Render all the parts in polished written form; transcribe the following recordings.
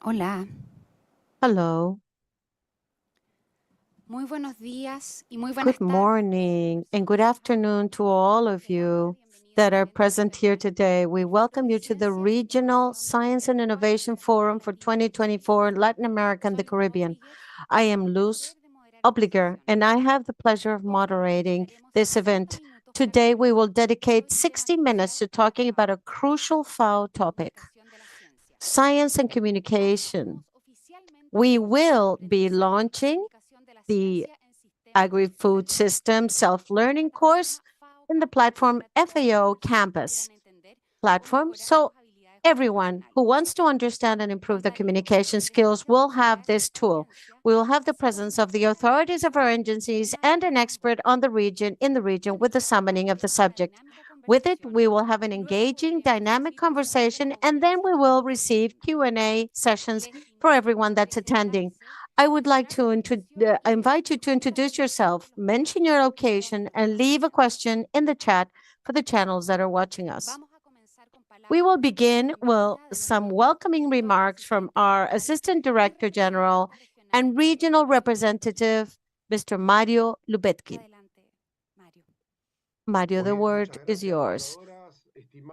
Hola, Hello. muy buenos días y muy Good buenas tardes. morning and good afternoon to all of you that are present here today. We welcome you to the Regional Science and Innovation Forum for 2024 in Latin America and the Caribbean. I am Luz Obliger, and I have the pleasure of moderating this event. Today, we will dedicate 60 minutes to talking about a crucial FAO topic, science and communication. We will be launching the Agri-Food Systems self-learning course in the platform FAO Campus platform. So everyone who wants to understand and improve their communication skills will have this tool. We will have the presence of the authorities of our agencies and an expert on the region in the region with the summoning of the subject. With it, we will have an engaging, dynamic conversation, and then we will receive Q&A sessions for everyone that's attending. I would like to invite you to introduce yourself, mention your location, and leave a question in the chat for the channels that are watching us. We will begin with some welcoming remarks from our Assistant Director General and Regional Representative, Mr. Mario Lubetkin. Mario, the word is yours.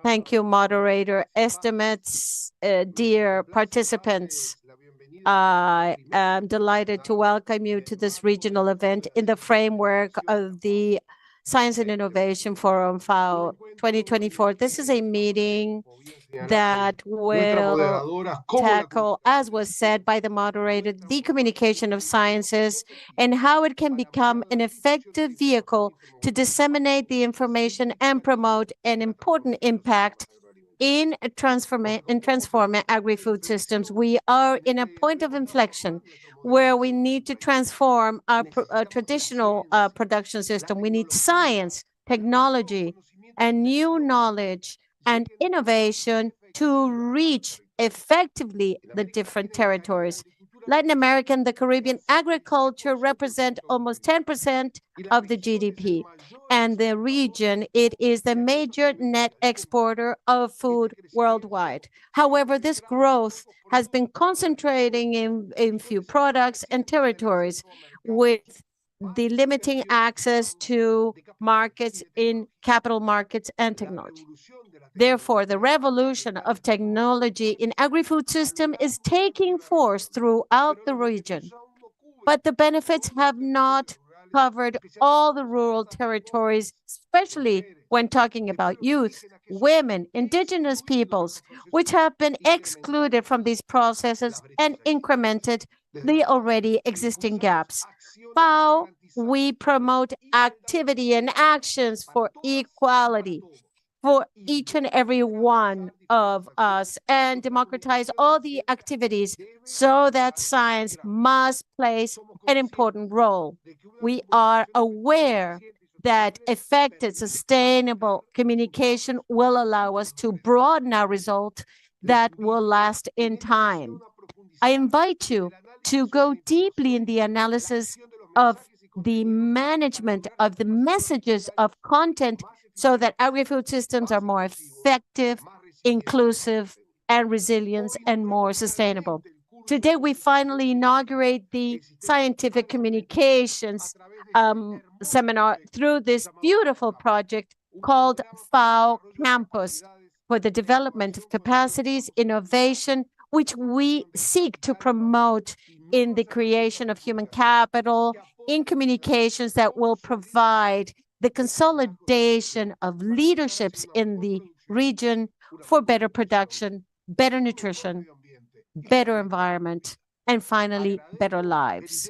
Thank you, moderator. Estimates, dear participants, I am delighted to welcome you to this regional event in the framework of the Science and Innovation Forum FAO 2024. This is a meeting that will tackle, as was said by the moderator, the communication of sciences and how it can become an effective vehicle to disseminate the information and promote an important impact in transforming agri-food systems. We are in a point of inflection where we need to transform our traditional production system. We need science, technology, and new knowledge and innovation to reach effectively the different territories. Latin America and the Caribbean agriculture represent almost 10% of the GDP. And the region, it is the major net exporter of food worldwide. However, this growth has been concentrating in few products and territories, with the limiting access to markets in capital markets and technology. Therefore, the revolution of technology in agri-food system is taking force throughout the region. But the benefits have not covered all the rural territories, especially when talking about youth, women, indigenous peoples, which have been excluded from these processes and incremented the already existing gaps. FAO, we promote activity and actions for equality for each and every one of us and democratize all the activities so that science must play an important role. We are aware that effective, sustainable communication will allow us to broaden our result that will last in time. I invite you to go deeply in the analysis of the management of the messages of content so that agri-food systems are more effective, inclusive, and resilient and more sustainable. Today, we finally inaugurate the scientific communications seminar through this beautiful project called FAO Campus for the development of capacities, innovation, which we seek to promote in the creation of human capital, in communications that will provide the consolidation of leaderships in the region for better production, better nutrition, better environment, and finally, better lives.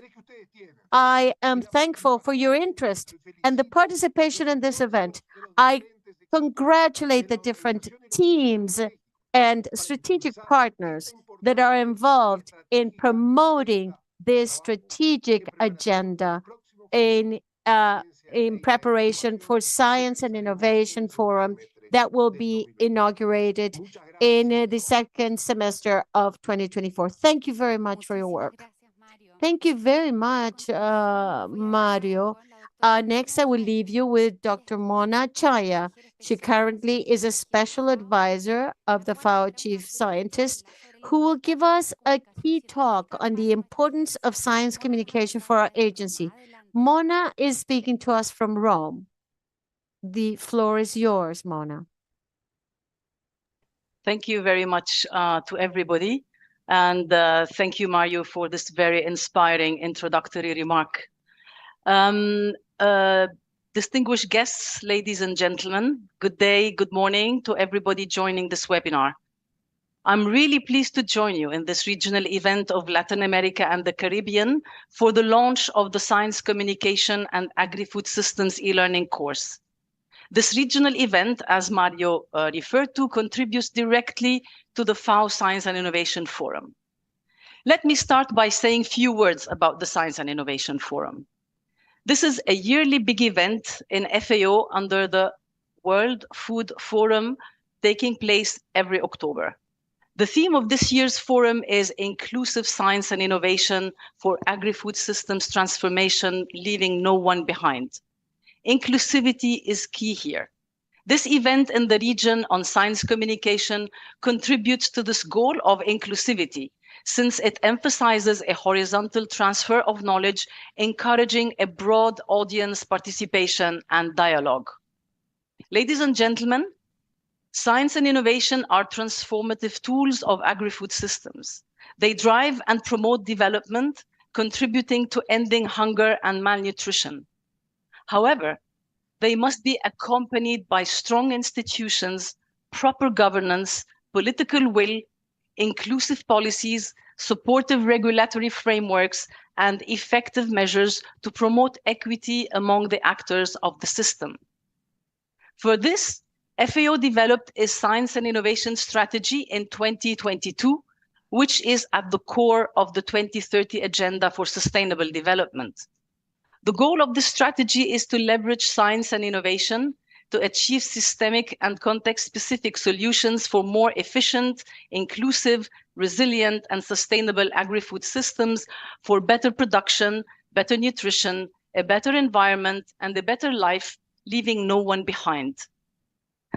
I am thankful for your interest and the participation in this event. I congratulate the different teams and strategic partners that are involved in promoting this strategic agenda in preparation for Science and Innovation Forum that will be inaugurated in the second semester of 2024. Thank you very much for your work. Thank you very much, Mario. Next, I will leave you with Dr. Mona Chaya. She currently is a special advisor of the FAO chief scientist who will give us a key talk on the importance of science communication for our agency. Mona is speaking to us from Rome. The floor is yours, Mona. Thank you very much to everybody. And thank you, Mario, for this very inspiring introductory remark. Distinguished guests, ladies and gentlemen, good day, good morning to everybody joining this webinar. I'm really pleased to join you in this regional event of Latin America and the Caribbean for the launch of the Science Communication and Agri-Food Systems e-learning course. This regional event, as Mario referred to, contributes directly to the FAO Science and Innovation Forum. Let me start by saying a few words about the Science and Innovation Forum. This is a yearly big event in FAO under the World Food Forum taking place every October. The theme of this year's forum is Inclusive Science and Innovation for Agri-Food Systems Transformation, Leaving No One Behind. Inclusivity is key here. This event in the region on science communication contributes to this goal of inclusivity, since it emphasizes a horizontal transfer of knowledge, encouraging a broad audience participation and dialogue. Ladies and gentlemen, science and innovation are transformative tools of agri-food systems. They drive and promote development, contributing to ending hunger and malnutrition. However, they must be accompanied by strong institutions, proper governance, political will, inclusive policies, supportive regulatory frameworks, and effective measures to promote equity among the actors of the system. For this, FAO developed a science and innovation strategy in 2022, which is at the core of the 2030 Agenda for Sustainable Development. The goal of this strategy is to leverage science and innovation to achieve systemic and context-specific solutions for more efficient, inclusive, resilient, and sustainable agri-food systems for better production, better nutrition, a better environment, and a better life, leaving no one behind.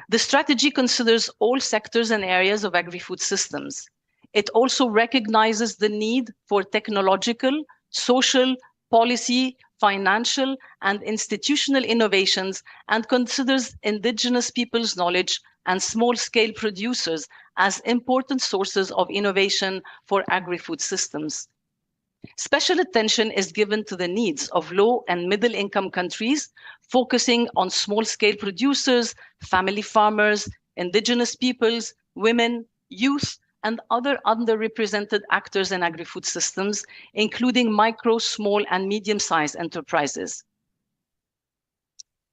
The strategy considers all sectors and areas of agri-food systems. It also recognizes the need for technological, social, policy, financial, and institutional innovations, and considers indigenous people's knowledge and small-scale producers as important sources of innovation for agri-food systems. Special attention is given to the needs of low and middle-income countries, focusing on small-scale producers, family farmers, indigenous peoples, women, youth, and other underrepresented actors in agri-food systems, including micro, small, and medium-sized enterprises.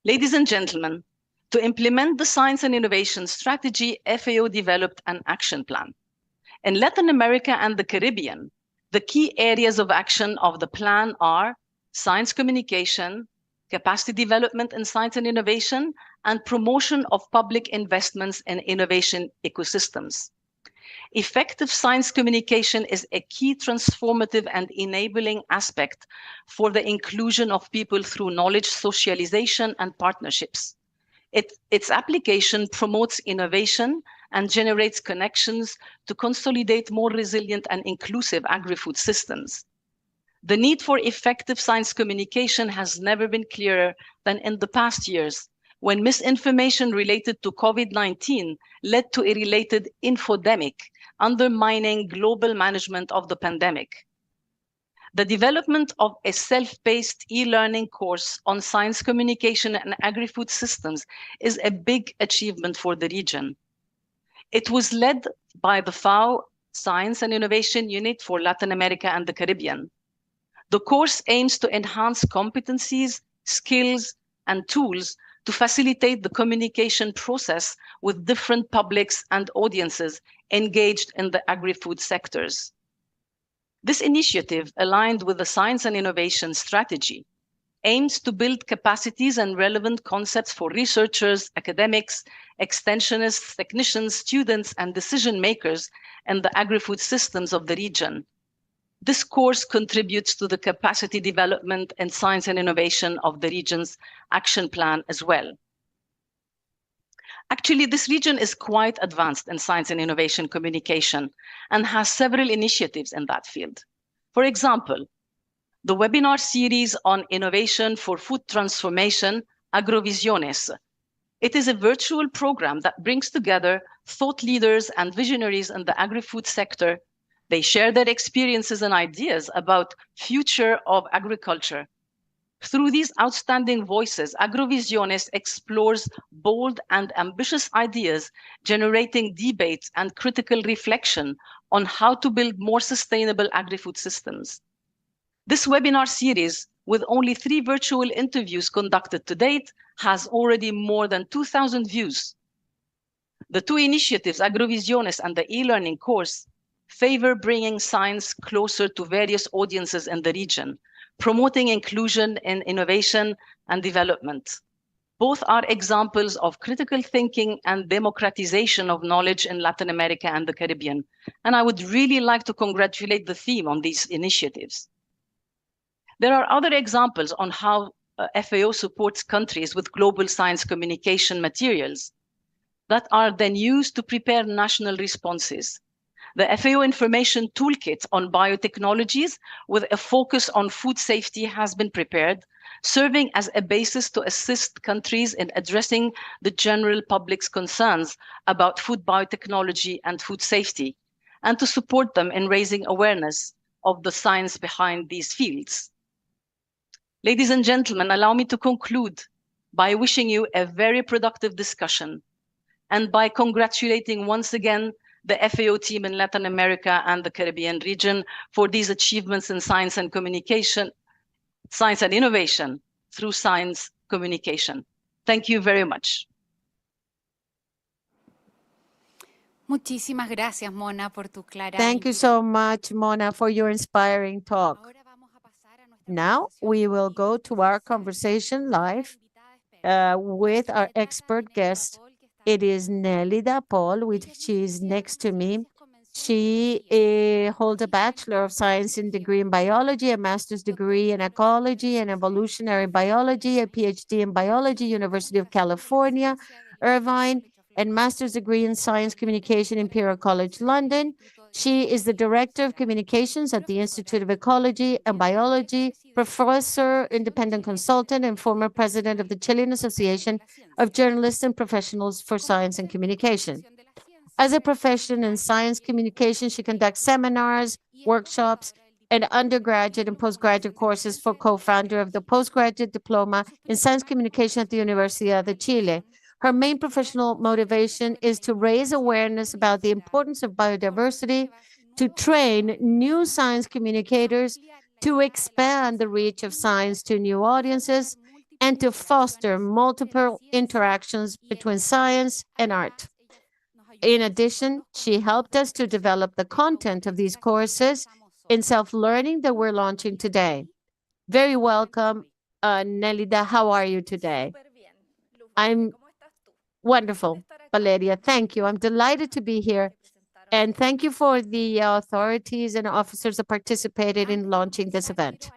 Ladies and gentlemen, to implement the science and innovation strategy, FAO developed an action plan. In Latin America and the Caribbean, the key areas of action of the plan are science communication, capacity development in science and innovation, and promotion of public investments in innovation ecosystems. Effective science communication is a key transformative and enabling aspect for the inclusion of people through knowledge socialization and partnerships. Its application promotes innovation and generates connections to consolidate more resilient and inclusive agri-food systems. The need for effective science communication has never been clearer than in the past years, when misinformation related to COVID-19 led to a related infodemic, undermining global management of the pandemic. The development of a self-paced e-learning course on science communication and agri-food systems is a big achievement for the region. It was led by the FAO Science and Innovation Unit for Latin America and the Caribbean. The course aims to enhance competencies, skills, and tools to facilitate the communication process with different publics and audiences engaged in the agri-food sectors. This initiative, aligned with the science and innovation strategy, aims to build capacities and relevant concepts for researchers, academics, extensionists, technicians, students, and decision makers in the agri-food systems of the region. This course contributes to the capacity development and science and innovation of the region's action plan as well. Actually, this region is quite advanced in science and innovation communication and has several initiatives in that field. For example, the webinar series on innovation for food transformation, Agrovisiones. It is a virtual program that brings together thought leaders and visionaries in the agri-food sector. They share their experiences and ideas about future of agriculture. Through these outstanding voices, Agrovisiones explores bold and ambitious ideas, generating debates and critical reflection on how to build more sustainable agri-food systems. This webinar series, with only 3 virtual interviews conducted to date, has already more than 2,000 views. The 2 initiatives, Agrovisiones and the e-learning course, favor bringing science closer to various audiences in the region, promoting inclusion in innovation and development. Both are examples of critical thinking and democratization of knowledge in Latin America and the Caribbean. And I would really like to congratulate the team on these initiatives. There are other examples on how FAO supports countries with global science communication materials that are then used to prepare national responses. The FAO Information Toolkit on biotechnologies with a focus on food safety has been prepared, serving as a basis to assist countries in addressing the general public's concerns about food biotechnology and food safety, and to support them in raising awareness of the science behind these fields. Ladies and gentlemen, allow me to conclude by wishing you a very productive discussion and by congratulating once again the FAO team in Latin America and the Caribbean region for these achievements in science and communication, science and innovation through science communication. Thank you very much. Muchísimas gracias, Mona, por tu clara. Thank you so much, Mona, for your inspiring talk. Ahora vamos a pasar a nuestra Now conversación we will go to our con conversation nuestra live invitada experta. with our Se trata expert de Nelida guest. Paul, que está It is Nelida Paul, which Ella es she is licenciada next en to me. ciencias convencionales She y holds a ecología Bachelor of Science and degree in biology, a master's degree in ecology and evolutionary biology, a PhD in biology, University of California, Irvine, and master's degree in science communication, Imperial College London. She is the director of communications at the Institute of Ecology and Biology, professor, independent consultant, and former president of the Chilean Association of Journalists and Professionals for Science and Communication. As a profession in science communication, she conducts seminars, workshops, and undergraduate and postgraduate courses for co-founder of the postgraduate diploma in science communication at the University of Chile. Her main professional motivation is to raise awareness about the importance of biodiversity, to train new science communicators, to expand the reach of science to new audiences, and to foster multiple interactions between science and art. In addition, she helped us to develop the content of these courses in self-learning that we're launching today. Very welcome, Nelida. How are you today? I'm wonderful, Valeria. Thank you. I'm delighted to be here. And thank you for the authorities and officers that participated in launching this event.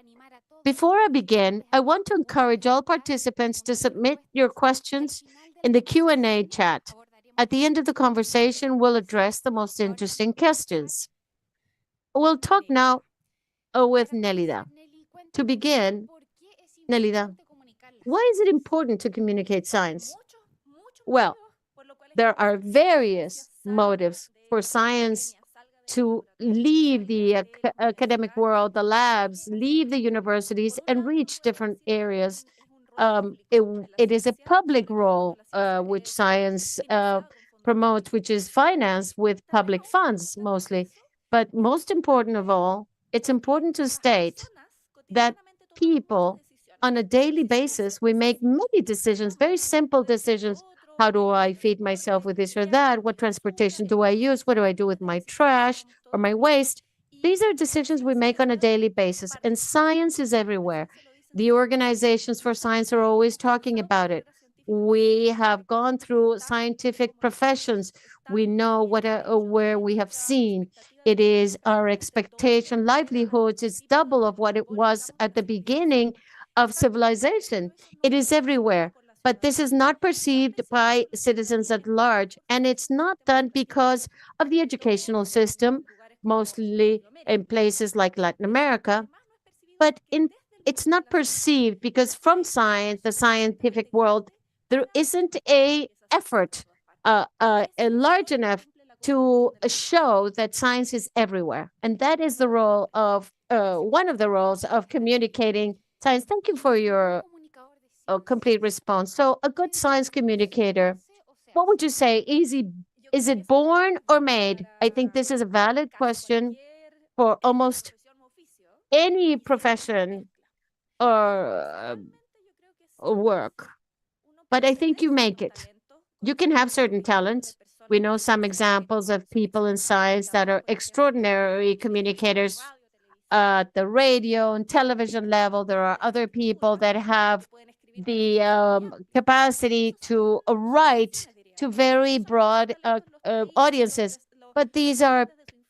Before I begin, I want to encourage all participants to submit your questions in the Q&A chat. At the end of the conversation, we'll address the most interesting questions. We'll talk now with Nelida. To begin, Nelida, why is it important to communicate science? Well, there are various motives for science to leave the academic world, the labs, leave the universities, and reach different areas. It is a public role which science promotes, which is financed with public funds mostly. But most important of all, it's important to state that people on a daily basis, we make many decisions, very simple decisions. How do I feed myself with this or that? What transportation do I use? What do I do with my trash or my waste? These are decisions we make on a daily basis, and science is everywhere. The organizations for science are always talking about it. We have gone through scientific professions. We know where we have seen. It is our expectation, livelihoods is double of what it was at the beginning of civilization. It is everywhere. but this is not perceived by citizens at large. And it's not done because of the educational system, mostly in places like Latin America, but it's not perceived because from science, the scientific world, there isn't a effort large enough to show that science is everywhere. And that is the role of one of the roles of communicating science. Thank you for your complete response. So a good science communicator, what would you say? Is it born or made? I think this is a valid question for almost any profession or work. But I think you make it. You can have certain talents. We know some examples of people in science that are extraordinary communicators at the radio and television level. There are other people that have the capacity to write to very broad audiences. But these are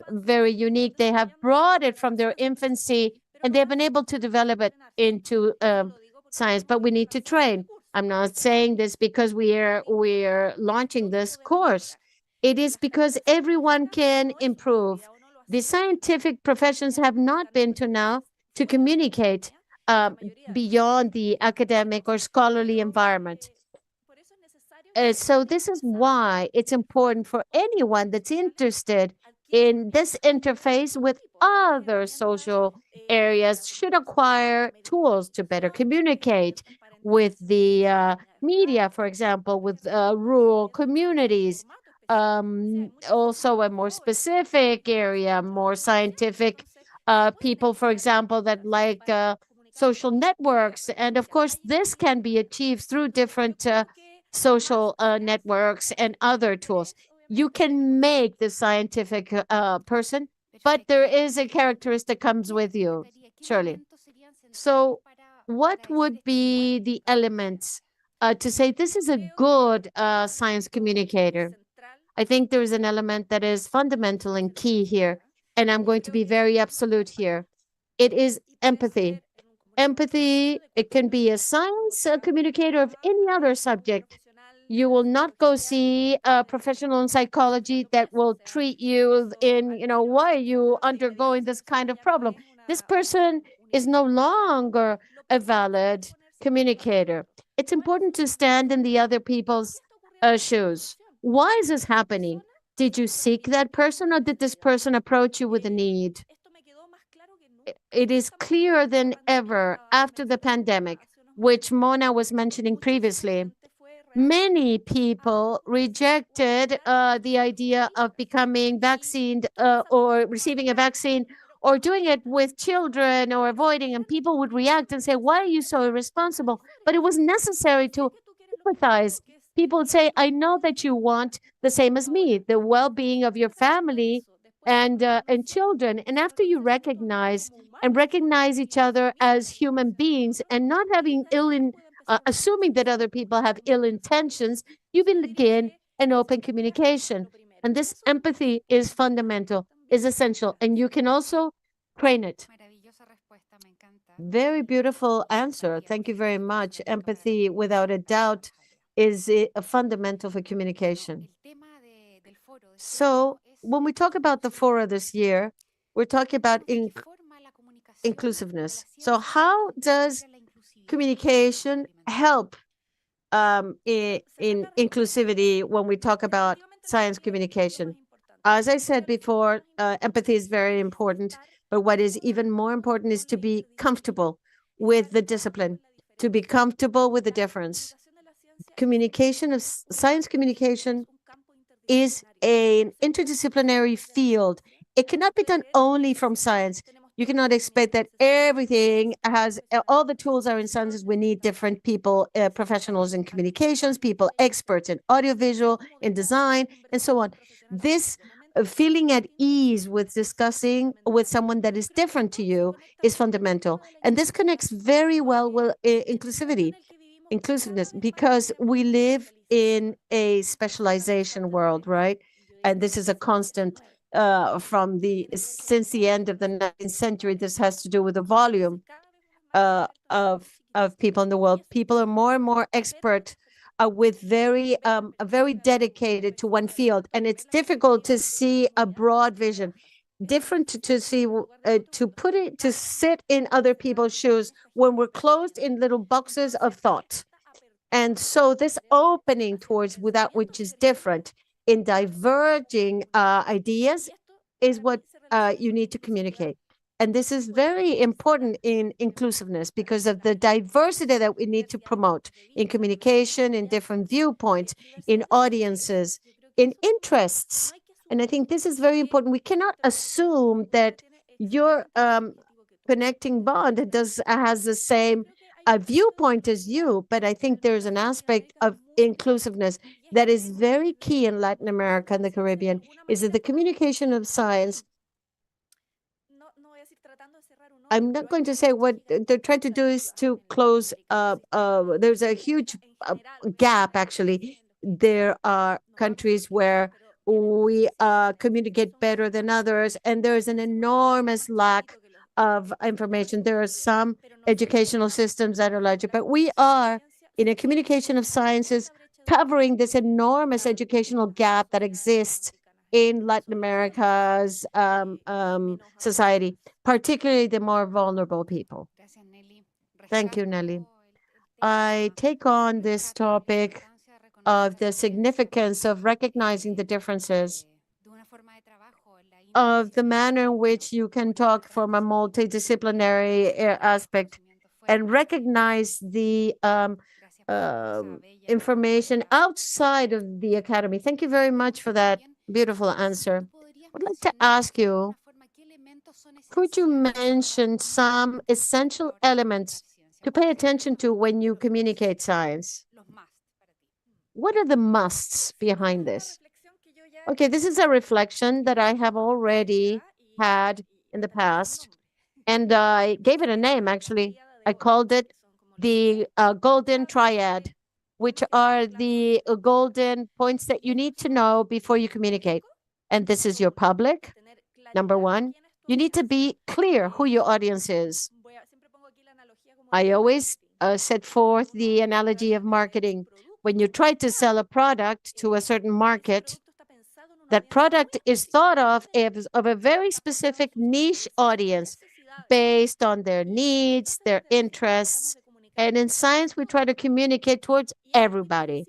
very unique. They have brought it from their infancy and they've been able to develop it into science, but we need to train. I'm not saying this because we're launching this course. It is because everyone can improve. The scientific professions have not been to now to communicate beyond the academic or scholarly environment. So this is why it's important for anyone that's interested in this interface with other social areas should acquire tools to better communicate with the media, for example, with rural communities, also a more specific area, more scientific people, for example, that like social networks. And of course, this can be achieved through different social networks and other tools. You can make the scientific person, but there is a characteristic comes with you, surely. So what would be the elements to say this is a good science communicator? I think there is an element that is fundamental and key here, and I'm going to be very absolute here. It is empathy. Empathy, it can be a science communicator of any other subject. You will not go see a professional in psychology that will treat you in, why are you undergoing this kind of problem? This person is no longer a valid communicator. It's important to stand in the other people's shoes. Why is this happening? Did you seek that person or did this person approach you with a need? It is clearer than ever after the pandemic, which Mona was mentioning previously. Many people rejected the idea of becoming vaccinated or receiving a vaccine or doing it with children or avoiding, and people would react and say, why are you so irresponsible? But it was necessary to empathize. People would say, I know that you want the same as me, the well-being of your family and children. And after you recognize each other as human beings and not having assuming that other people have ill intentions, you begin an open communication. And this empathy is fundamental, is essential, and you can also train it. Very beautiful answer. Thank you very much. Empathy, without a doubt, is a fundamental for communication. So when we talk about the fora this year, we're talking about inclusiveness. So how does communication help in inclusivity when we talk about science communication? As I said before, empathy is very important, but what is even more important is to be comfortable with the discipline, to be comfortable with the difference. Communication of science communication is an interdisciplinary field. It cannot be done only from science. You cannot expect that everything has all the tools are in sciences. We need different people, professionals in communications, people experts in audiovisual, in design, and so on. This feeling at ease with discussing with someone that is different to you is fundamental. And this connects very well with inclusiveness, because we live in a specialization world, right? And this is a constant since the end of the 19th century. This has to do with the volume of of people in the world. People are more and more expert with very dedicated to one field, and it's difficult to see a broad vision. Different to see to sit in other people's shoes when we're closed in little boxes of thought. And so this opening towards without, which is different in diverging ideas, is what you need to communicate. And this is very important in inclusiveness because of the diversity that we need to promote in communication, in different viewpoints, in audiences, in interests. And I think this is very important. We cannot assume that your connecting bond has the same viewpoint as you, but I think there's an aspect of inclusiveness that is very key in Latin America and the Caribbean, is that the communication of science, I'm not going to say what they're trying to do is to close. There's a huge gap, actually. There are countries where we communicate better than others, and there is an enormous lack of information. There are some educational systems that are larger, but we are, in a communication of sciences, covering this enormous educational gap that exists in Latin America's society, particularly the more vulnerable people. Thank you, Nelly. I take on this topic of the significance of recognizing the differences of the manner in which you can talk from a multidisciplinary aspect and recognize the information outside of the academy. Thank you very much for that beautiful answer. I'd like to ask you, could you mention some essential elements to pay attention to when you communicate science? What are the musts behind this? Okay, this is a reflection that I have already had in the past, and I gave it a name, actually. I called it the golden triad, which are the golden points that you need to know before you communicate. And this is your public. Number one, you need to be clear who your audience is. I always set forth the analogy of marketing. When you try to sell a product to a certain market, that product is thought of as of a very specific niche audience based on their needs, their interests. And in science, we try to communicate towards everybody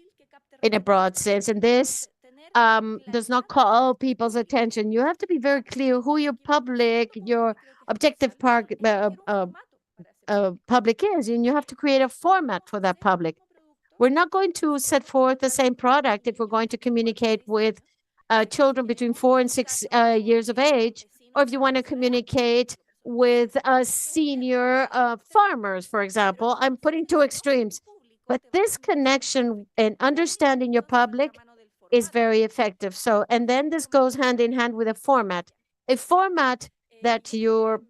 in a broad sense. And this does not call people's attention. You have to be very clear who your public, your objective public is, and you have to create a format for that public. We're not going to set forth the same product if we're going to communicate with children between 4 and 6 years of age, or if you want to communicate with senior farmers, for example. I'm putting two extremes. But this connection and understanding your public is very effective. So, and then this goes hand in hand with a format that your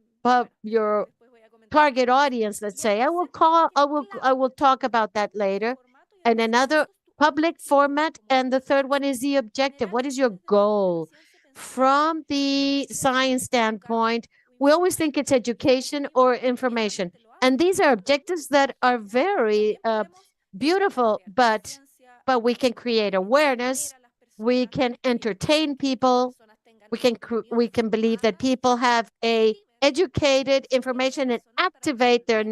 target audience, let's say, I will talk about that later. And another public format, and the third one is the objective. What is your goal? From the science standpoint, we always think it's education or information. And these are objectives that are very beautiful, but we can create awareness, we can entertain people, we can believe that people have a educated information and activate their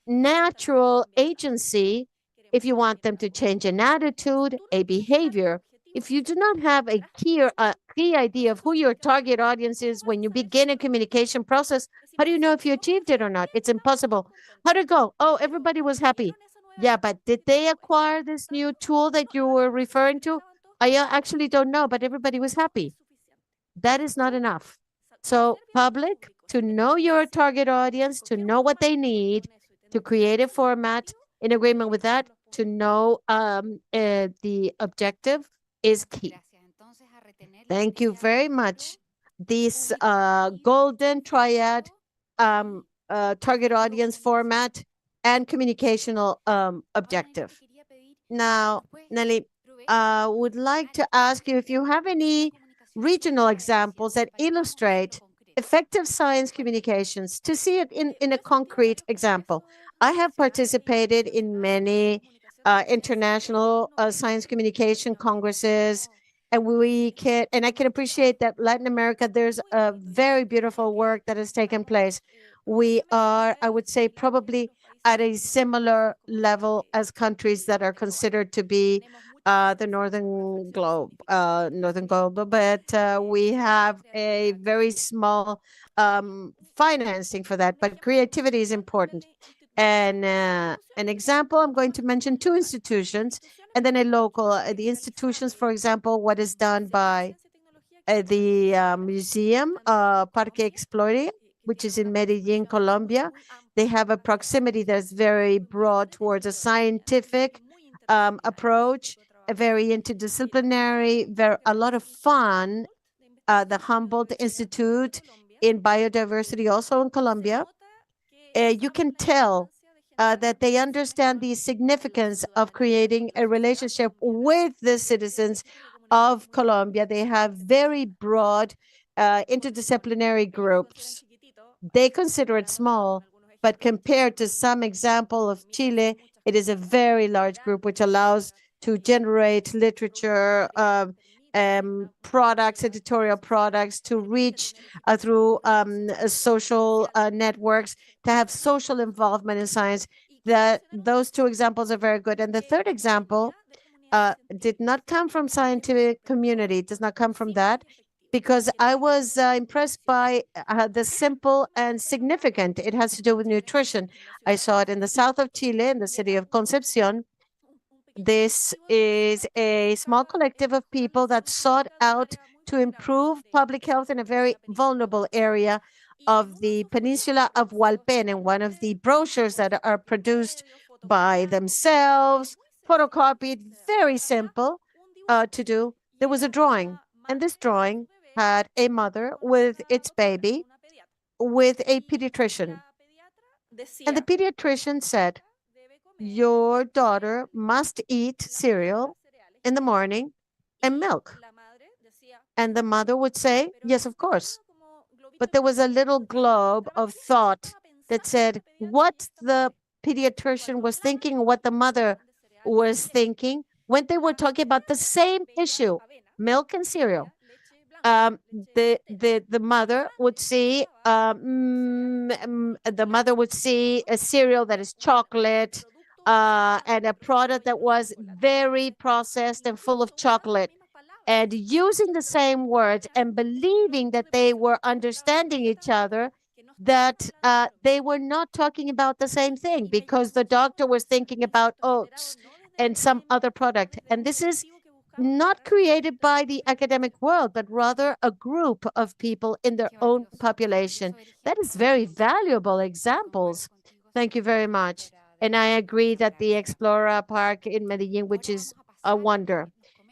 natural agency if you want them to change an attitude, a behavior. If you do not have a key idea of who your target audience is when you begin a communication process, how do you know if you achieved it or not? It's impossible. How did it go? Oh, everybody was happy. Yeah, but did they acquire this new tool that you were referring to? I actually don't know, but everybody was happy. That is not enough. So public, to know your target audience, to know what they need, to create a format in agreement with that, to know the objective is key. Thank you very much. This golden triad, target audience format, and communicational objective. Now, Nelly, I would like to ask you if you have any regional examples that illustrate effective science communications, to see it in a concrete example. I have participated in many international science communication congresses, and I can appreciate that Latin America, there's a very beautiful work that has taken place. We are, I would say, probably at a similar level as countries that are considered to be the northern globe, but we have a very small financing for that. But creativity is important. And an example, I'm going to mention two institutions and then a local. The institutions, for example, what is done by the museum, Parque Explorer, which is in Medellin, Colombia. They have a proximity that's very broad towards a scientific approach, a very interdisciplinary, a lot of fun. The Humboldt Institute in biodiversity, also in Colombia. You can tell that they understand the significance of creating a relationship with the citizens of Colombia. They have very broad interdisciplinary groups. They consider it small, but compared to some example of Chile, it is a very large group which allows to generate literature, products, editorial products, to reach through social networks, to have social involvement in science. That those two examples are very good. And the third example did not come from scientific community, does not come from that, because I was impressed by the simple and significant. It has to do with nutrition. I saw it in the south of Chile, in the city of Concepcion. This is a small collective of people that sought out to improve public health in a very vulnerable area of the peninsula of Hualpén. And one of the brochures that are produced by themselves, photocopied, very simple to do. There was a drawing, and this drawing had a mother with its baby with a pediatrician. And the pediatrician said, your daughter must eat cereal in the morning and milk. And the mother would say, yes, of course. But there was a little globe of thought that said what the pediatrician was thinking, what the mother was thinking when they were talking about the same issue, milk and cereal. The mother would see a cereal that is chocolate and a product that was very processed and full of chocolate, and using the same words and believing that they were understanding each other, that they were not talking about the same thing because the doctor was thinking about oats and some other product. And this is not created by the academic world, but rather a group of people in their own population. That is very valuable examples. Thank you very much. And I agree that the Explora Park in Medellin, which is a wonder.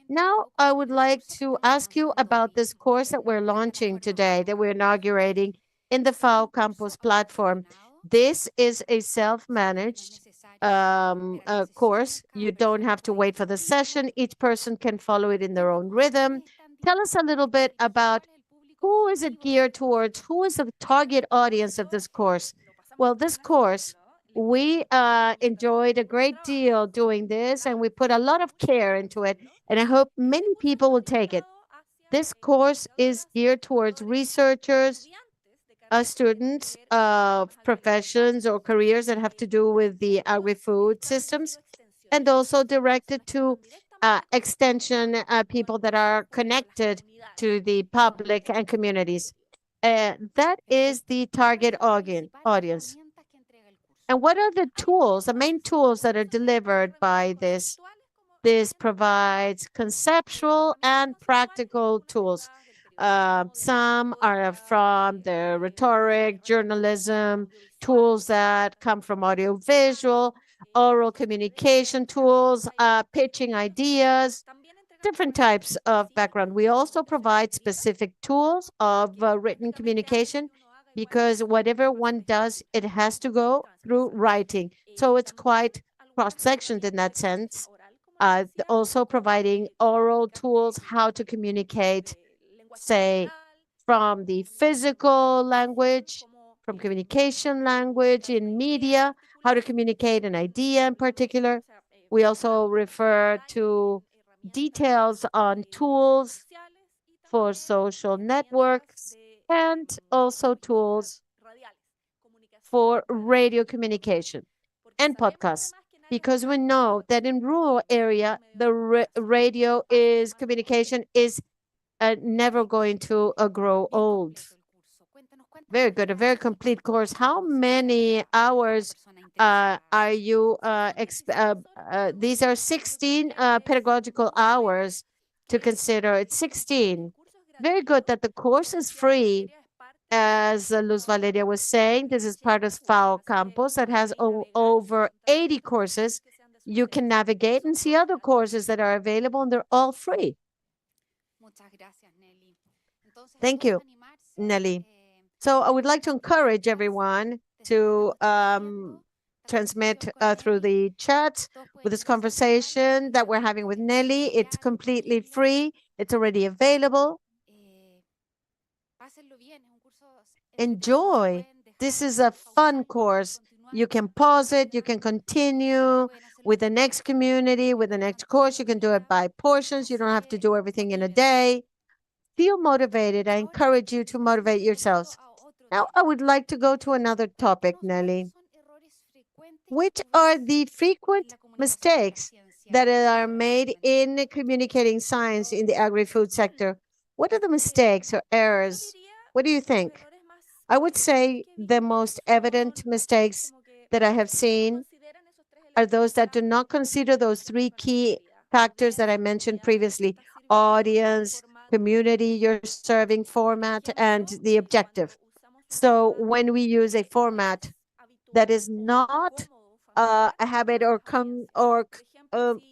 Now, I would like to ask you about this course that we're launching today, that we're inaugurating in the FAO Campus platform. This is a self-managed course. You don't have to wait for the session. Each person can follow it in their own rhythm. Tell us a little bit about who is it geared towards? Who is the target audience of this course? Well, this course, we enjoyed a great deal doing this, and we put a lot of care into it, and I hope many people will take it. This course is geared towards researchers, students of professions or careers that have to do with the agri-food systems, and also directed to extension people that are connected to the public and communities. That is the target audience. And what are the tools, the main tools that are delivered by this? This provides conceptual and practical tools. Some are from the rhetoric, journalism, tools that come from audiovisual, oral communication tools, pitching ideas, different types of background. We also provide specific tools of written communication, because whatever one does, it has to go through writing. So it's quite cross-sectioned in that sense. Also providing oral tools, how to communicate, say, from the physical language, from communication language in media, how to communicate an idea in particular. We also refer to details on tools for social networks and also tools for radio communication and podcasts, because we know that in rural area, the radio is communication is never going to grow old. Very good, a very complete course. How many hours are you, these are 16 pedagogical hours to consider. It's 16. Very good that the course is free. As Luz Valeria was saying, this is part of FAO Campus that has over 80 courses. You can navigate and see other courses that are available, and they're all free. Thank you, Nelly. So I would like to encourage everyone to transmit through the chat with this conversation that we're having with Nelly. It's completely free. It's already available. Enjoy. This is a fun course. You can pause it. You can continue with the next community, with the next course. You can do it by portions. You don't have to do everything in a day. Feel motivated. I encourage you to motivate yourselves. Now, I would like to go to another topic, Nelly. Which are the frequent mistakes that are made in communicating science in the agri-food sector? What are the mistakes or errors? What do you think? I would say the most evident mistakes that I have seen are those that do not consider those three key factors that I mentioned previously: audience, community, your serving format, and the objective. So when we use a format that is not a habit or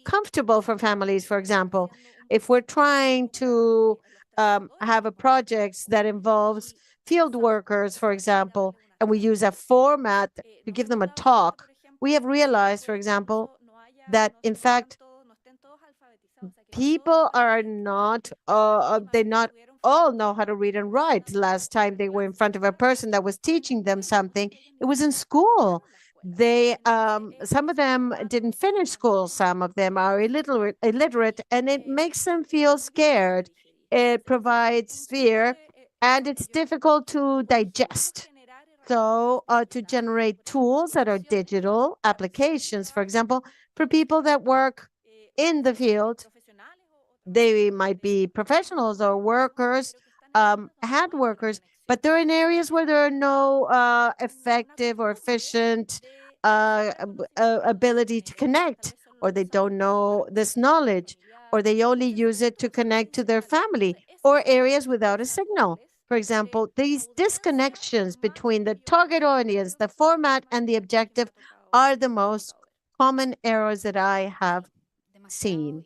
comfortable for families, for example, if we're trying to have a project that involves field workers, for example, and we use a format to give them a talk, we have realized, for example, that in fact people are not, they not all know how to read and write. Last time they were in front of a person that was teaching them something, it was in school. They, some of them didn't finish school. Some of them are illiterate, and it makes them feel scared. It provides fear, and it's difficult to digest. So to generate tools that are digital applications, for example, for people that work in the field, they might be professionals or workers, hand workers, but they're in areas where there are no effective or efficient ability to connect, or they don't know this knowledge, or they only use it to connect to their family, or areas without a signal. For example, these disconnections between the target audience, the format, and the objective are the most common errors that I have seen.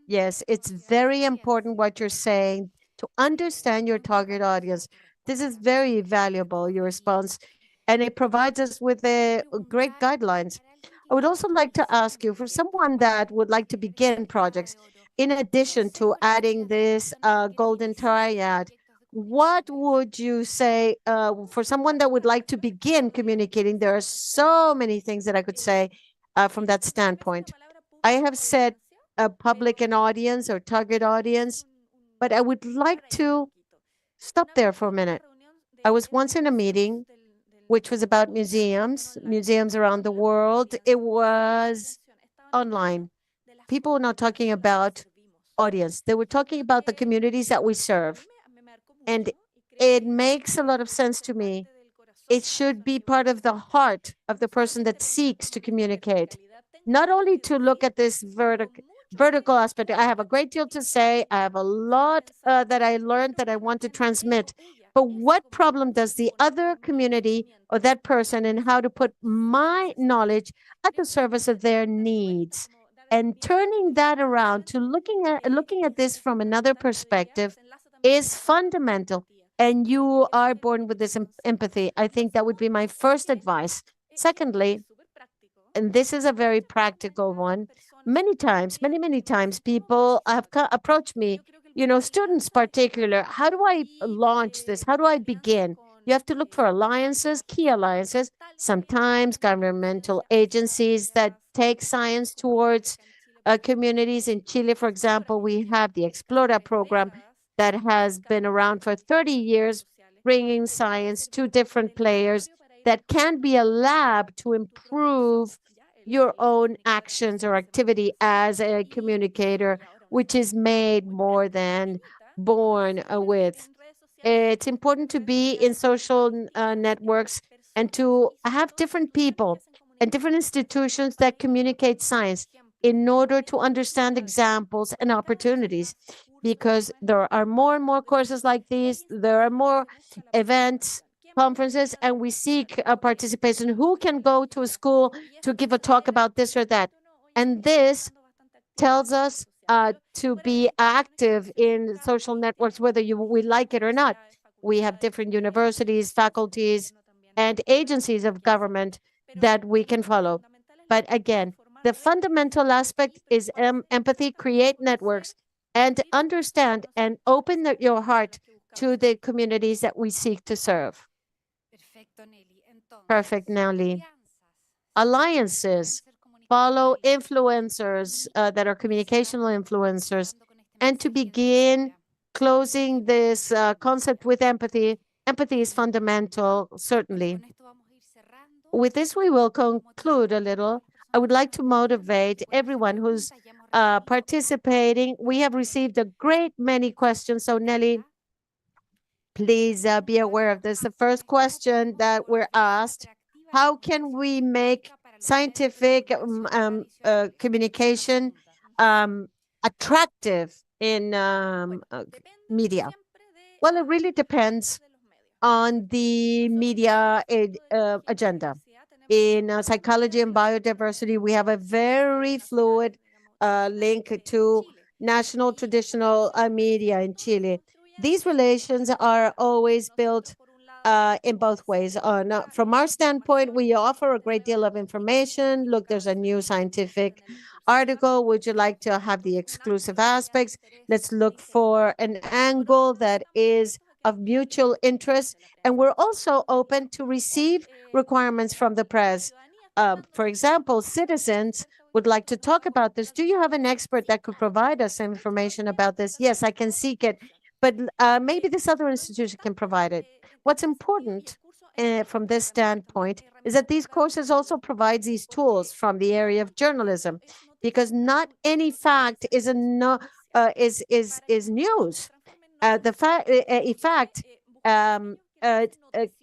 Yes, it's very important what you're saying to understand your target audience. This is very valuable, your response, and it provides us with great guidelines. I would also like to ask you, for someone that would like to begin projects, in addition to adding this golden triad, what would you say for someone that would like to begin communicating? There are so many things that I could say from that standpoint. I have said public and audience or target audience, but I would like to stop there for a minute. I was once in a meeting which was about museums around the world. It was online. People were not talking about audience. They were talking about the communities that we serve. And it makes a lot of sense to me. It should be part of the heart of the person that seeks to communicate, not only to look at this vertical aspect. I have a great deal to say. I have a lot that I learned that I want to transmit. But what problem does the other community or that person, and how to put my knowledge at the service of their needs? And turning that around to looking at this from another perspective is fundamental. And you are born with this empathy. I think that would be my first advice. Secondly, and this is a very practical one, many times, many times, people have approached me, students particular, how do I launch this? How do I begin? You have to look for alliances, key alliances, sometimes governmental agencies that take science towards communities. In Chile, for example, we have the Explora program that has been around for 30 years, bringing science to different players that can be a lab to improve your own actions or activity as a communicator, which is made more than born with. It's important to be in social networks and to have different people and different institutions that communicate science in order to understand examples and opportunities, because there are more and more courses like these, there are more events, conferences, and we seek participation. Who can go to a school to give a talk about this or that? And this tells us to be active in social networks, whether we like it or not. We have different universities, faculties, and agencies of government that we can follow. But again, the fundamental aspect is empathy, create networks, and understand and open your heart to the communities that we seek to serve. Perfect, Nelly. Alliances, follow influencers that are communicational influencers, and to begin closing this concept with empathy. Empathy is fundamental, certainly. With this, we will conclude a little. I would like to motivate everyone who's participating. We have received a great many questions. So Nelly, please be aware of this. The first question that we're asked, how can we make scientific communication attractive in media? Well, it really depends on the media agenda. In psychology and biodiversity, we have a very fluid link to national traditional media in Chile. These relations are always built in both ways. From our standpoint, we offer a great deal of information. Look, there's a new scientific article. Would you like to have the exclusive aspects? Let's look for an angle that is of mutual interest. And we're also open to receive requirements from the press. For example, citizens would like to talk about this. Do you have an expert that could provide us information about this? Yes, I can seek it, but maybe this other institution can provide it. What's important from this standpoint is that these courses also provide these tools from the area of journalism, because not any fact is news.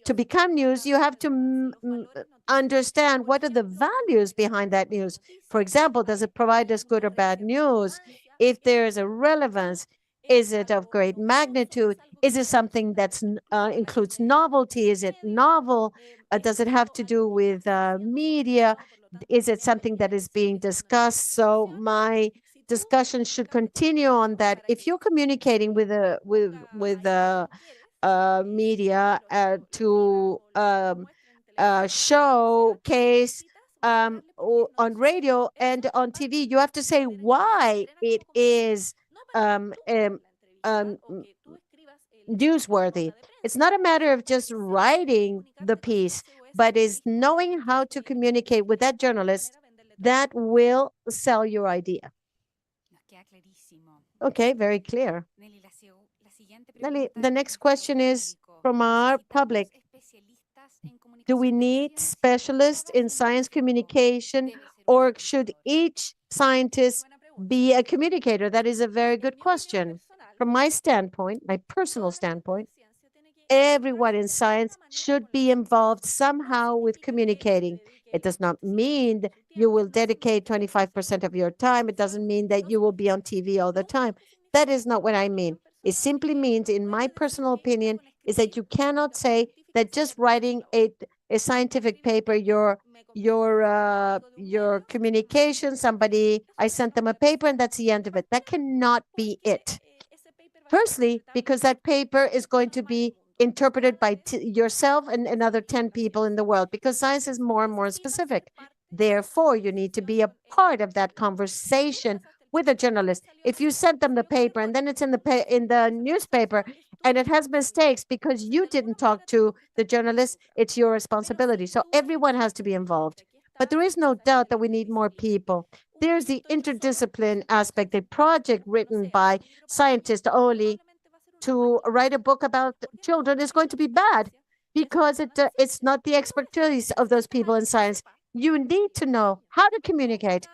To become news, you have to understand what are the values behind that news. For example, does it provide us good or bad news? If there is a relevance, is it of great magnitude? Is it something that includes novelty? Is it novel? Does it have to do with media? Is it something that is being discussed? So my discussion should continue on that. If you're communicating with media to showcase on radio and on TV, you have to say why it is newsworthy. It's not a matter of just writing the piece, but is knowing how to communicate with that journalist that will sell your idea. Okay, very clear. Nelly, the next question is from our public. Do we need specialists in science communication, or should each scientist be a communicator? That is a very good question. From my standpoint, my personal standpoint, everyone in science should be involved somehow with communicating. It does not mean that you will dedicate 25% of your time. It doesn't mean that you will be on TV all the time. That is not what I mean. It simply means, in my personal opinion, is that you cannot say that just writing a scientific paper, your communication, I sent them a paper and that's the end of it. That cannot be it. Firstly, because that paper is going to be interpreted by yourself and another 10 people in the world, because science is more and more specific. Therefore, you need to be a part of that conversation with a journalist. If you send them the paper and then it's in the newspaper and it has mistakes because you didn't talk to the journalist. It's your responsibility. So everyone has to be involved. But there is no doubt that we need more people. There's the interdiscipline aspect, a project written by scientists only to write a book about children is going to be bad because it's not the expertise of those people in science. You need to know how to communicate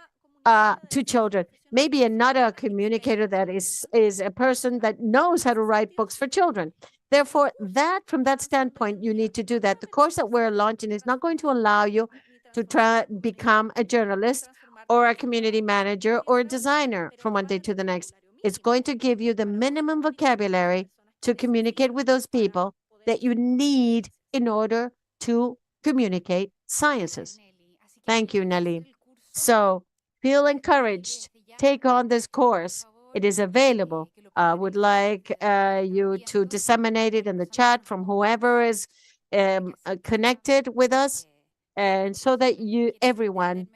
to children. Maybe another communicator that is a person that knows how to write books for children. Therefore, from that standpoint, you need to do that. The course that we're launching is not going to allow you to try become a journalist or a community manager or a designer from one day to the next. It's going to give you the minimum vocabulary to communicate with those people that you need in order to communicate sciences. Thank you, Nelly. So feel encouraged. Take on this course. It is available. I would like you to disseminate it in the chat from whoever is connected with us, and so that everyone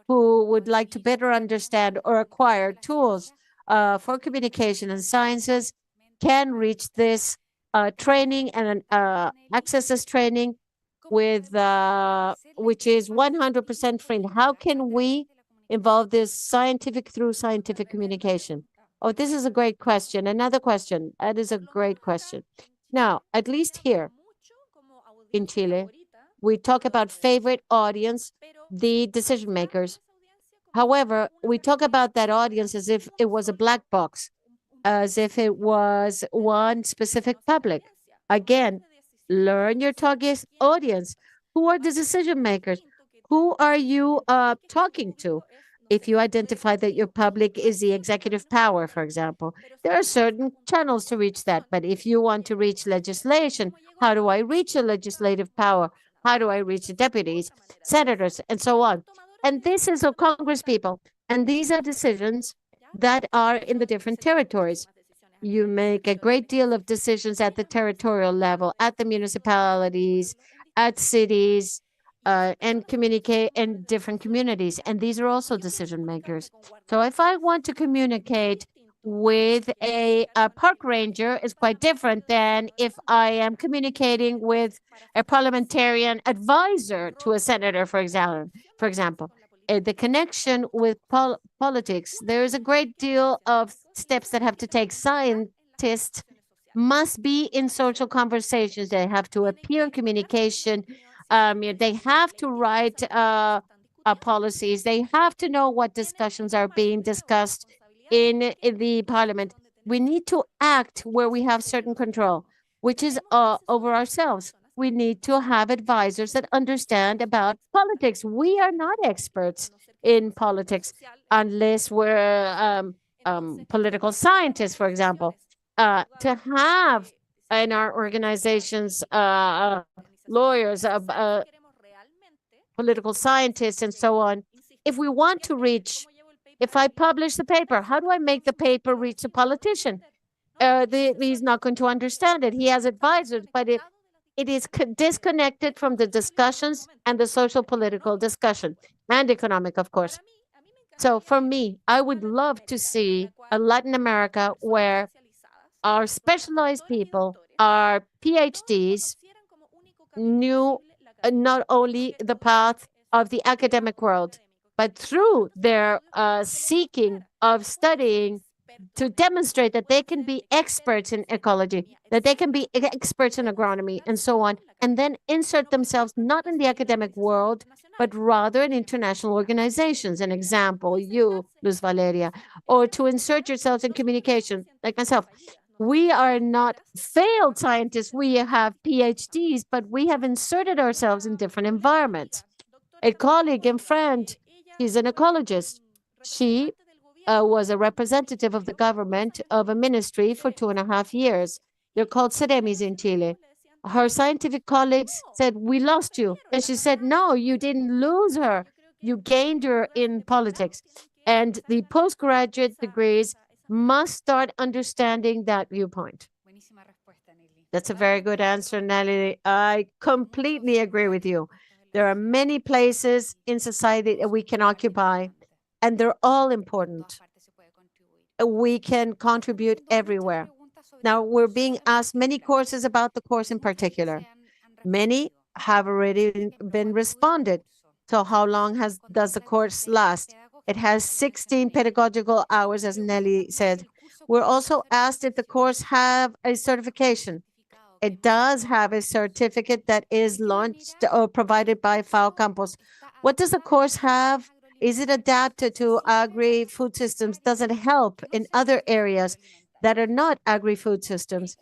who would like to better understand or acquire tools for communication and sciences can reach this training and access this training with which is 100% free. How can we involve this through scientific communication? Oh, this is a great question. Another question. That is a great question. Now, at least here in Chile, we talk about favorite audience, the decision makers. However, we talk about that audience as if it was a black box, as if it was one specific public. Again, learn your target audience. Who are the decision makers? Who are you talking to? If you identify that your public is the executive power, for example, there are certain channels to reach that. But if you want to reach legislation, how do I reach a legislative power? How do I reach the deputies, senators, and so on? And this is of Congress people. And these are decisions that are in the different territories. You make a great deal of decisions at the territorial level, at the municipalities, at cities, and communicate in different communities. And these are also decision makers. So if I want to communicate with a park ranger, it's quite different than if I am communicating with a parliamentarian advisor to a senator, for example. The connection with politics, there is a great deal of steps that have to take. Scientists must be in social conversations. They have to appear in communication. They have to write policies. They have to know what discussions are being discussed in the parliament. We need to act where we have certain control, which is over ourselves. We need to have advisors that understand about politics. We are not experts in politics unless we're political scientists, for example. To have in our organizations lawyers, political scientists, and so on. If we want to reach, if I publish the paper, how do I make the paper reach a politician? He's not going to understand it. He has advisors, but it is disconnected from the discussions and the social political discussion and economic, of course. So for me, I would love to see a Latin America where our specialized people, our PhDs, knew not only the path of the academic world, but through their seeking of studying to demonstrate that they can be experts in ecology, that they can be experts in agronomy, and so on, and then insert themselves not in the academic world, but rather in international organizations. An example, you, Luz Valeria, or to insert yourselves in communication, like myself. We are not failed scientists. We have PhDs, but we have inserted ourselves in different environments. A colleague and friend, she's an ecologist. She was a representative of the government of a ministry for 2.5 years. They're called Ceremis in Chile. Her scientific colleagues said, "We lost you." And she said, "No, you didn't lose her. You gained her in politics." And the postgraduate degrees must start understanding that viewpoint. That's a very good answer, Nelly. I completely agree with you. There are many places in society that we can occupy, and they're all important. We can contribute everywhere. Now, we're being asked many courses about the course in particular. Many have already been responded. So how long does the course last? It has 16 pedagogical hours, as Nelly said. We're also asked if the course have a certification. It does have a certificate that is launched or provided by FAO Campus. What does the course have? Is it adapted to agri-food systems? Does it help in other areas that are not agri-food systems?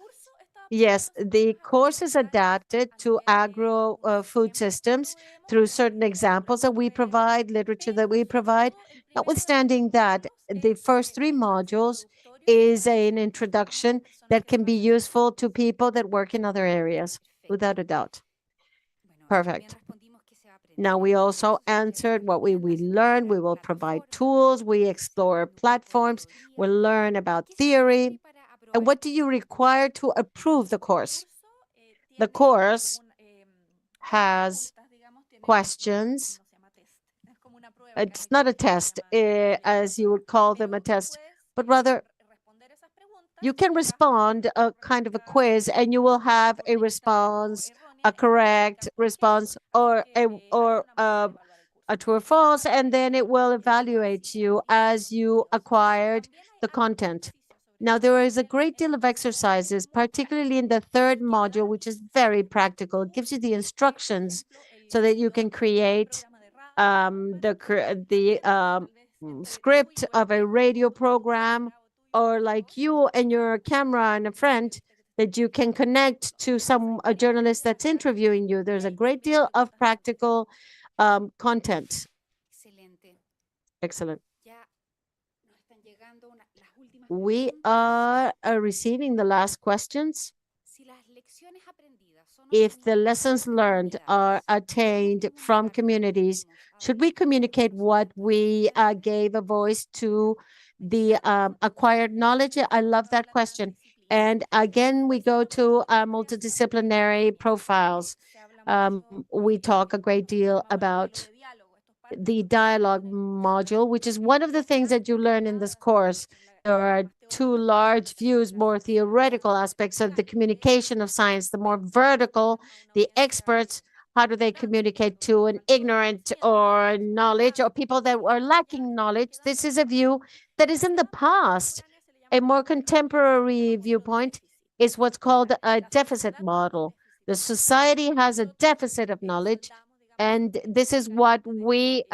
Yes, the course is adapted to agro food systems through certain examples that we provide, literature that we provide. Notwithstanding that, the first three modules is an introduction that can be useful to people that work in other areas, without a doubt. Perfect. Now, we also answered what we learned. We will provide tools. We explore platforms. We'll learn about theory. And what do you require to approve the course? The course has questions. It's not a test, as you would call them a test, but rather you can respond a kind of a quiz and you will have a response, a correct response, or a true or false, and then it will evaluate you as you acquired the content. Now, there is a great deal of exercises, particularly in the third module, which is very practical. It gives you the instructions so that you can create the script of a radio program, or like you and your camera and a friend that you can connect to a journalist that's interviewing you. There's a great deal of practical content. Excellent. We are receiving the last questions. If the lessons learned are attained from communities, should we communicate what we gave a voice to the acquired knowledge? I love that question. And again, we go to multidisciplinary profiles. We talk a great deal about the dialogue module, which is one of the things that you learn in this course. There are two large views, more theoretical aspects of the communication of science, the more vertical, the experts, how do they communicate to an ignorant or knowledge or people that are lacking knowledge? This is a view that is in the past. A more contemporary viewpoint is what's called a deficit model. The society has a deficit of knowledge, and this is what we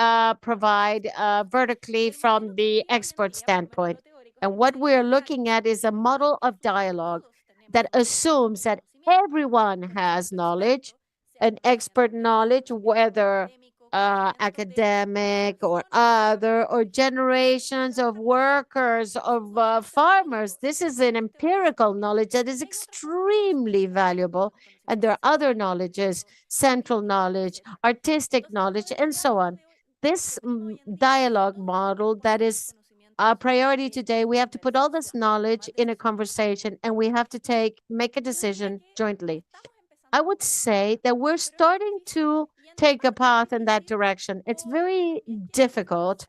provide vertically from the expert standpoint. And what we're looking at is a model of dialogue that assumes that everyone has knowledge, an expert knowledge, whether academic or other, or generations of workers, of farmers. This is an empirical knowledge that is extremely valuable. And there are other knowledges, central knowledge, artistic knowledge, and so on. This dialogue model that is a priority today, we have to put all this knowledge in a conversation and we have to make a decision jointly. I would say that we're starting to take a path in that direction. It's very difficult,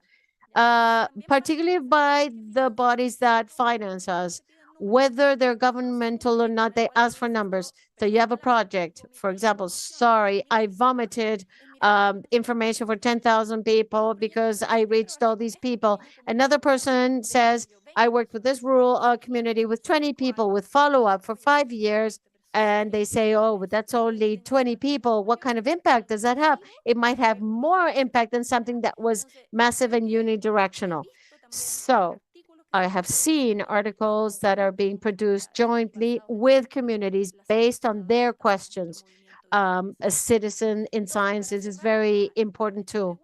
particularly by the bodies that finance us, whether they're governmental or not. They ask for numbers. So you have a project, for example, sorry, I vomited information for 10,000 people because I reached all these people. Another person says, I worked with this rural community with 20 people with follow-up for 5 years. And they say, oh, but that's only 20 people. What kind of impact does that have? It might have more impact than something that was massive and unidirectional. So I have seen articles that are being produced jointly with communities based on their questions. A citizen in science is very important too.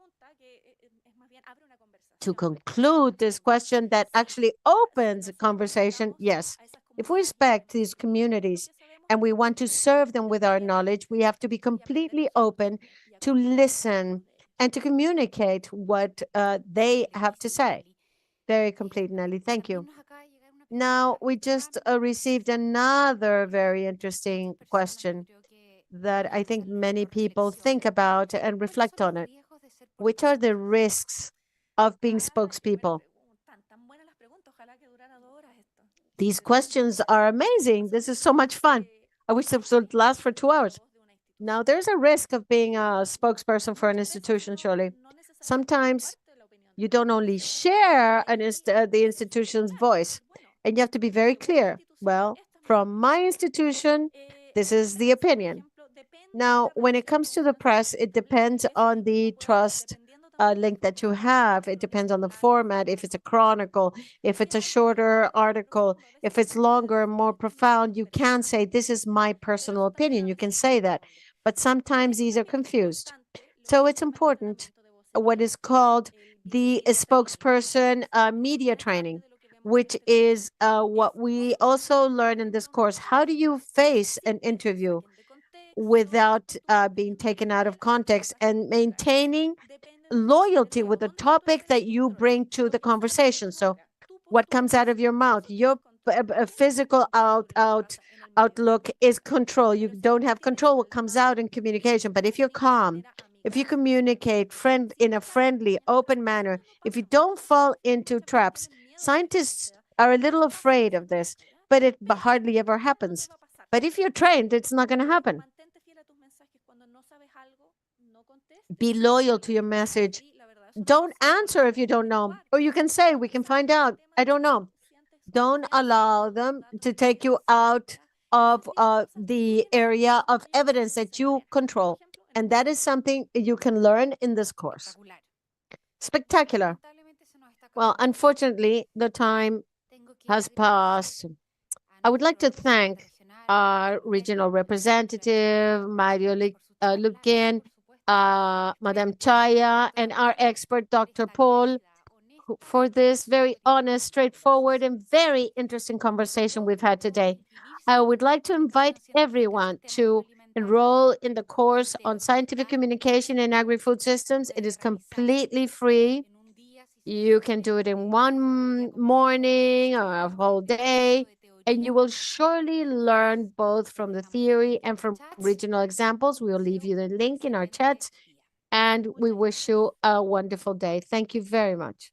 To conclude this question that actually opens a conversation, yes, if we respect these communities and we want to serve them with our knowledge, we have to be completely open to listen and to communicate what they have to say. Very complete, Nelly. Thank you. Now, we just received another very interesting question that I think many people think about and reflect on it. Which are the risks of being spokespeople? These questions are amazing. This is so much fun. I wish this would last for 2 hours. Now, there's a risk of being a spokesperson for an institution, surely. Sometimes you don't only share the institution's voice, and you have to be very clear. Well, from my institution, this is the opinion. Now, when it comes to the press, it depends on the trust link that you have. It depends on the format, if it's a chronicle, if it's a shorter article, if it's longer and more profound, you can say, this is my personal opinion. You can say that. But sometimes these are confused. So it's important what is called the spokesperson media training, which is what we also learn in this course. How do you face an interview without being taken out of context and maintaining loyalty with the topic that you bring to the conversation? So what comes out of your mouth, your physical outlook is control. You don't have control what comes out in communication. But if you're calm, if you communicate in a friendly, open manner, if you don't fall into traps, scientists are a little afraid of this, but it hardly ever happens. But if you're trained, it's not going to happen. Be loyal to your message. Don't answer if you don't know. Or you can say, we can find out. I don't know. Don't allow them to take you out of the area of evidence that you control. And that is something you can learn in this course. Spectacular. Well, unfortunately, the time has passed. I would like to thank our regional representative, Mario Luquin, Madame Chaya, and our expert, Dr. Paul, for this very honest, straightforward, and very interesting conversation we've had today. I would like to invite everyone to enroll in the course on scientific communication and agri-food systems. It is completely free. You can do it in one morning or a whole day, and you will surely learn both from the theory and from regional examples. We will leave you the link in our chat, and we wish you a wonderful day. Thank you very much.